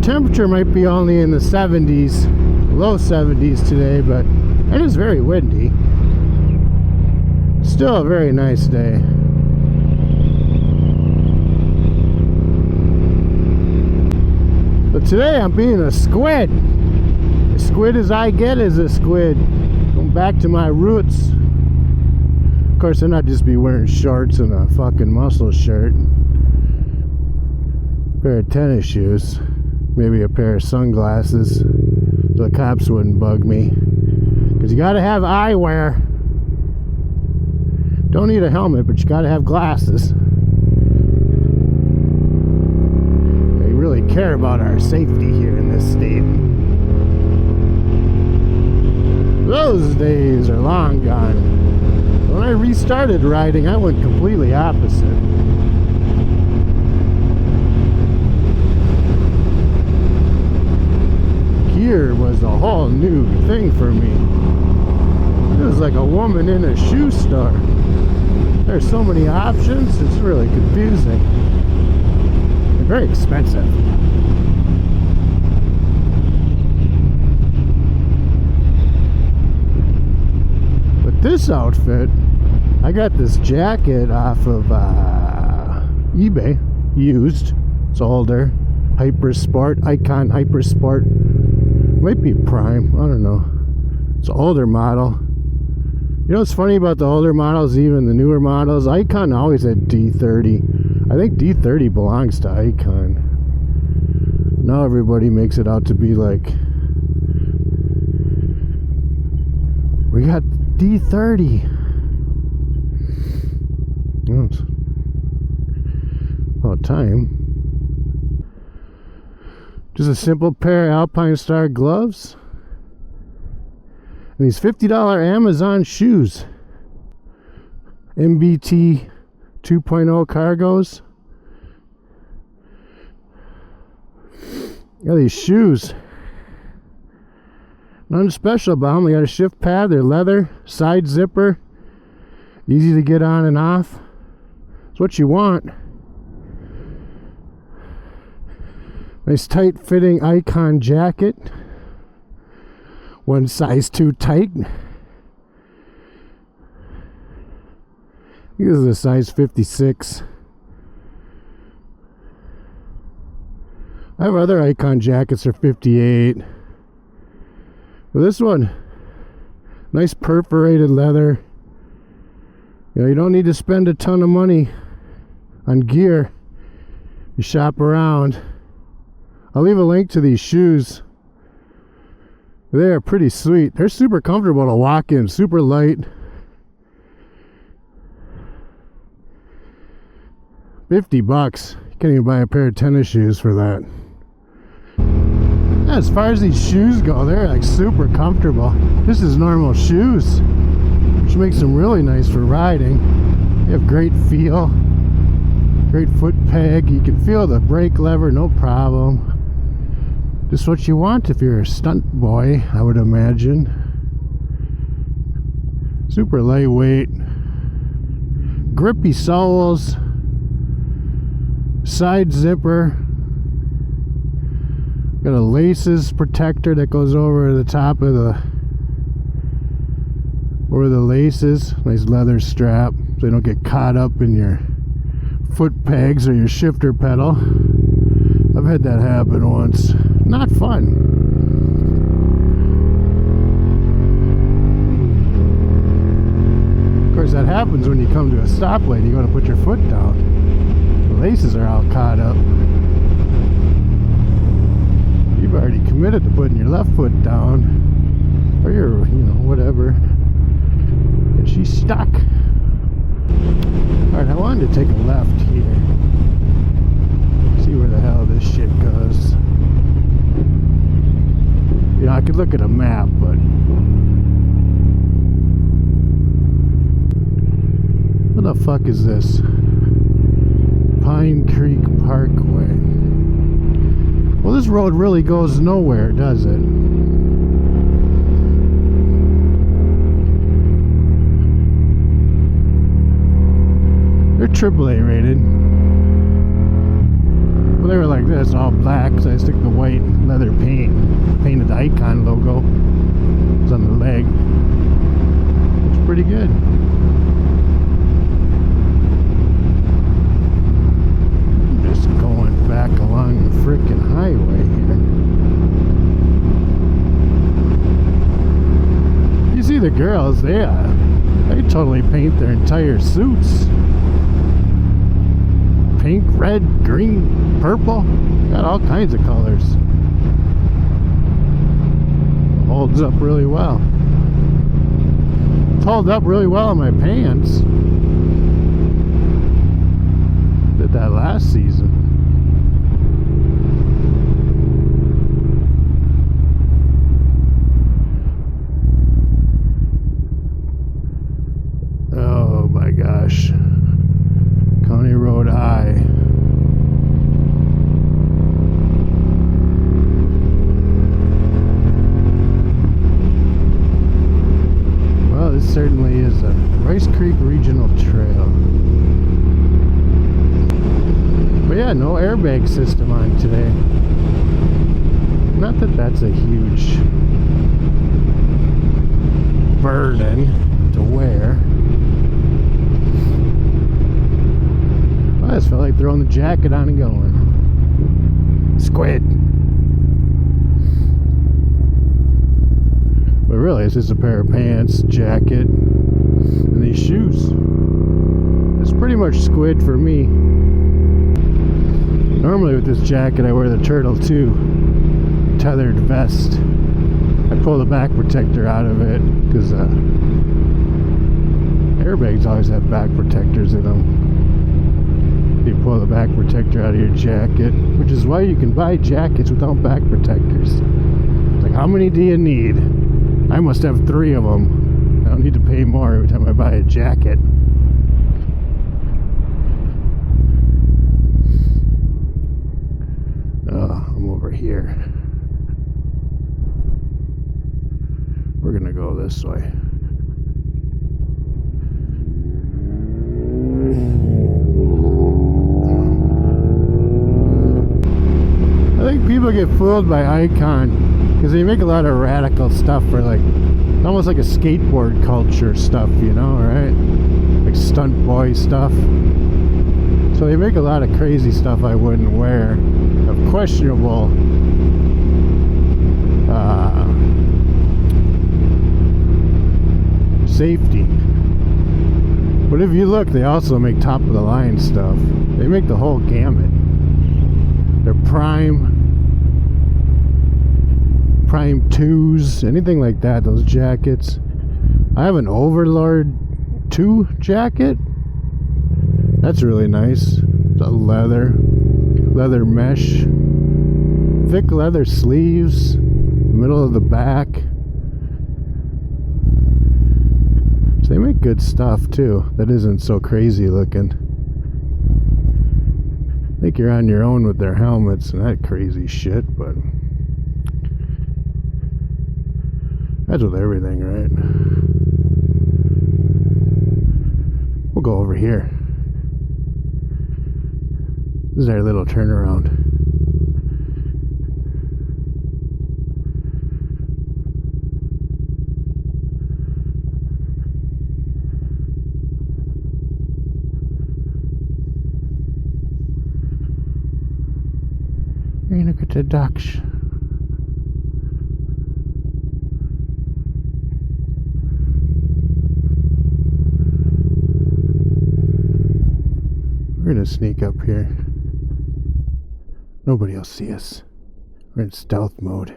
temperature might be only in the 70s, low 70s today, but it is very windy. Still a very nice day. But today I'm being a squid. As squid as I get is a squid. Going back to my roots. Of course, I'd not just be wearing shorts and a fucking muscle shirt. A pair of tennis shoes. Maybe a pair of sunglasses. So the cops wouldn't bug me. Because you gotta have eyewear. Don't need a helmet, but you gotta have glasses. They really care about our safety here in this state. Those days are long gone. When I restarted riding, I went completely opposite. Gear was a whole new thing for me. It was like a woman in a shoe store. There's so many options, it's really confusing. They're very expensive. But this outfit, I got this jacket off of eBay, used. It's older. Hyper Sport, Icon Hyper Sport. Might be Prime, I don't know. It's an older model. You know what's funny about the older models, even the newer models? Icon always had D30. I think D30 belongs to Icon. Now everybody makes it out to be like, we got D30. Oh, it's about time. Just a simple pair of Alpine Star gloves. And these $50 Amazon shoes. NBT 2.0 cargos. Got these shoes. Nothing special about them. They got a shift pad. They're leather. Side zipper. Easy to get on and off. It's what you want. Nice tight fitting Icon jacket. One size too tight. This is a size 56. I have other Icon jackets for 58. But this one, nice perforated leather. You know, you don't need to spend a ton of money on gear. You shop around. I'll leave a link to these shoes. They are pretty sweet. They're super comfortable to walk in, super light. $50. You can't even buy a pair of tennis shoes for that. Yeah, as far as these shoes go, they're like super comfortable. This is normal shoes, which makes them really nice for riding. They have great feel, great foot peg. You can feel the brake lever, no problem. Just what you want if you're a stunt boy, I would imagine. Super lightweight. Grippy soles. Side zipper. Got a laces protector that goes over the top of the laces. Nice leather strap so you don't get caught up in your foot pegs or your shifter pedal. I've had that happen once. Not fun. Of course, that happens when you come to a stoplight. You got to put your foot down. The laces are all caught up. You've already committed to putting your left foot down, or your, whatever. And she's stuck. All right, I wanted to take a left here. See where the hell this shit goes. You know, I could look at a map, but what the fuck is this? Pine Creek Parkway. Well, this road really goes nowhere, does it? They're AAA rated. Well, they were like this, all black, so I stick the white leather paint. Painted the Icon logo. It's on the leg. It's pretty good. I'm just going back along the frickin' highway here. You see the girls, they totally paint their entire suits. Pink, red, green, purple. Got all kinds of colors. Holds up really well. It's held up really well in my pants. Did that last season. Oh my gosh. County Road I. Well, this certainly is a Rice Creek Regional Trail. But yeah, no airbag system on today. Not that that's a huge burden to wear. I just felt like throwing the jacket on and going. Squid. But really, it's just a pair of pants, jacket, and these shoes. It's pretty much Squid for me. Normally with this jacket, I wear the Turtle 2 tethered vest. I pull the back protector out of it because airbags always have back protectors in them. You pull the back protector out of your jacket, which is why you can buy jackets without back protectors. It's like, how many do you need? I must have 3 of them. I don't need to pay more every time I buy a jacket. Oh, I'm over here. We're gonna go this way. I think people get fooled by Icon because they make a lot of radical stuff for like almost like a skateboard culture stuff, you know, right? Like stunt boy stuff. So they make a lot of crazy stuff I wouldn't wear, of questionable safety. But if you look, they also make top of the line stuff. They make the whole gamut. They're Prime 2s, anything like that, those jackets. I have an Overlord 2 jacket. That's really nice. It's a leather mesh, thick leather sleeves, middle of the back. So they make good stuff too, that isn't so crazy looking. I think you're on your own with their helmets and that crazy shit, but that's with everything, right? We'll go over here. This is our little turnaround. Hey, look at the ducks. We're gonna sneak up here. Nobody will see us. We're in stealth mode.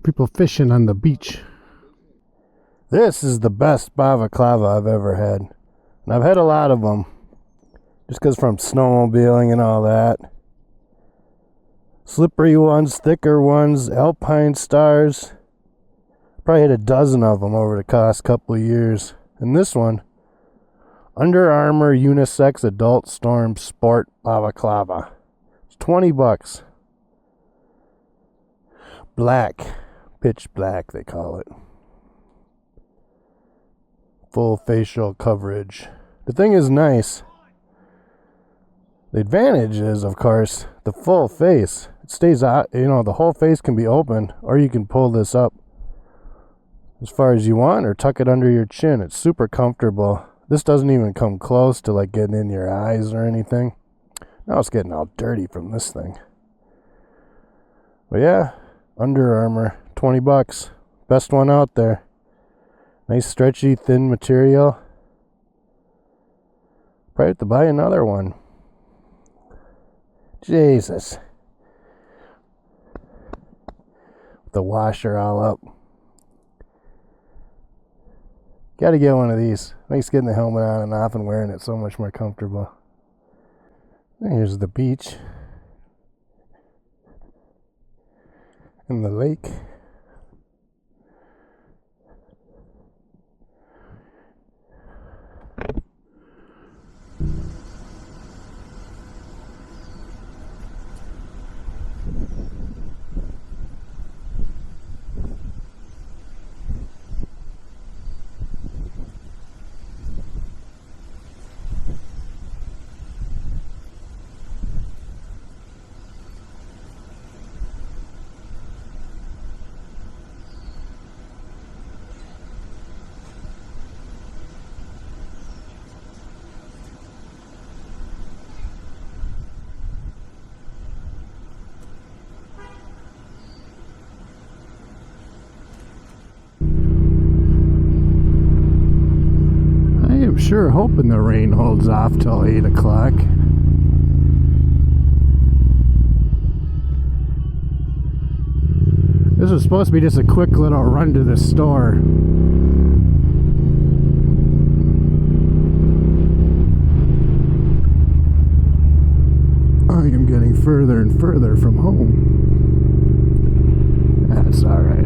People fishing on the beach. This is the best balaclava I've ever had. And I've had a lot of them. Just because from snowmobiling and all that. Slippery ones, thicker ones, Alpine Stars. Probably had a dozen of them over the past couple of years. And this one, Under Armour Unisex Adult Storm Sport Balaclava. It's $20. Black. Pitch black, they call it. Full facial coverage. The thing is nice. The advantage is, of course, the full face. It stays out, you know, the whole face can be open, or you can pull this up as far as you want or tuck it under your chin. It's super comfortable. This doesn't even come close to like getting in your eyes or anything. Now it's getting all dirty from this thing. But yeah, Under Armour, 20 bucks. Best one out there. Nice stretchy, thin material. Probably have to buy another one. Jesus. The washer all up. Gotta get one of these. Makes getting the helmet on and off and wearing it so much more comfortable. And here's the beach. And the lake. I'm sure hoping the rain holds off till 8 o'clock. This was supposed to be just a quick little run to the store. I am getting further and further from home. That's alright.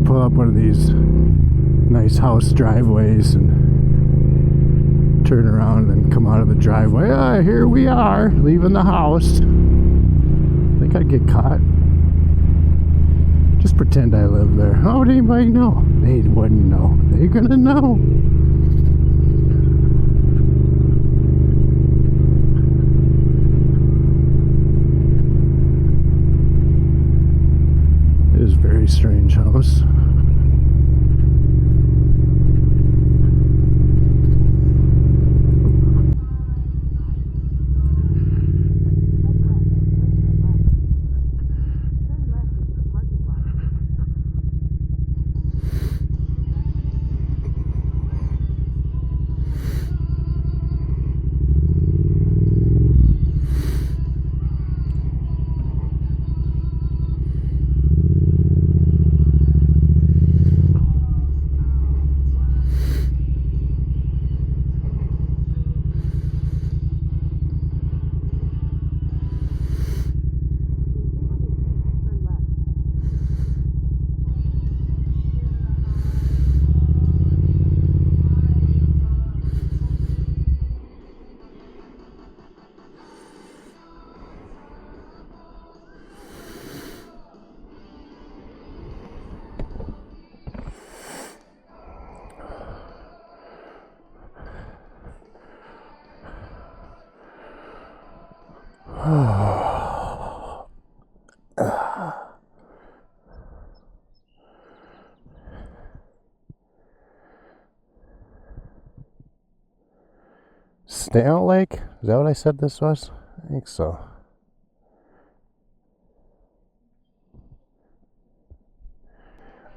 Pull up one of these nice house driveways and turn around and then come out of the driveway. Ah, here we are, leaving the house. Think I'd get caught? Just pretend I live there. How would anybody know? They wouldn't know. They're gonna know. It is a very strange house. Stale Lake? Is that what I said this was? I think so.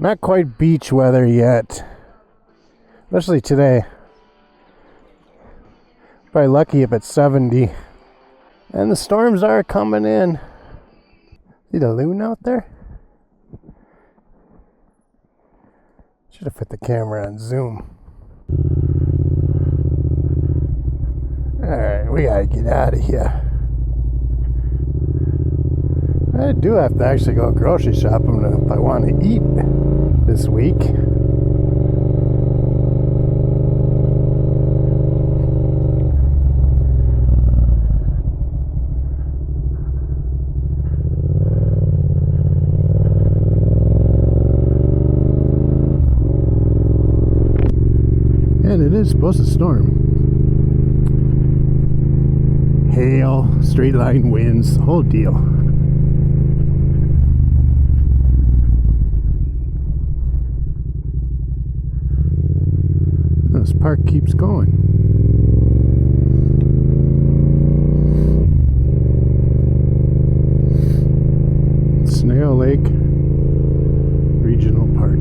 Not quite beach weather yet. Especially today. Probably lucky if it's 70. And the storms are coming in. See the loon out there? Should have put the camera on zoom. Alright, we gotta get out of here. I do have to actually go grocery shopping if I want to eat this week. And it is supposed to storm. Hail, straight line winds, the whole deal. This park keeps going. Snail Lake Regional Park.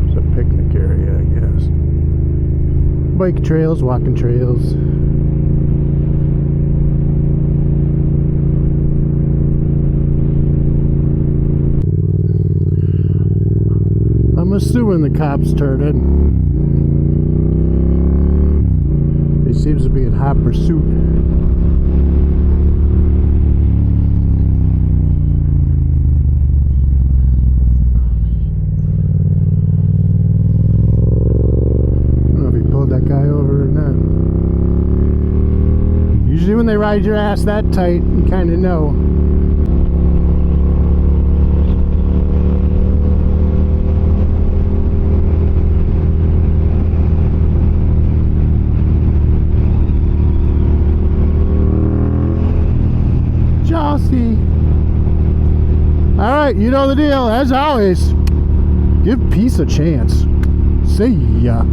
It's a picnic area, I guess. Bike trails, walking trails. I'm assuming the cops started. He seems to be in hot pursuit. I don't know if he pulled that guy over or not. Usually when they ride your ass that tight, you kind of know. Alright, you know the deal. As always, give peace a chance. See ya.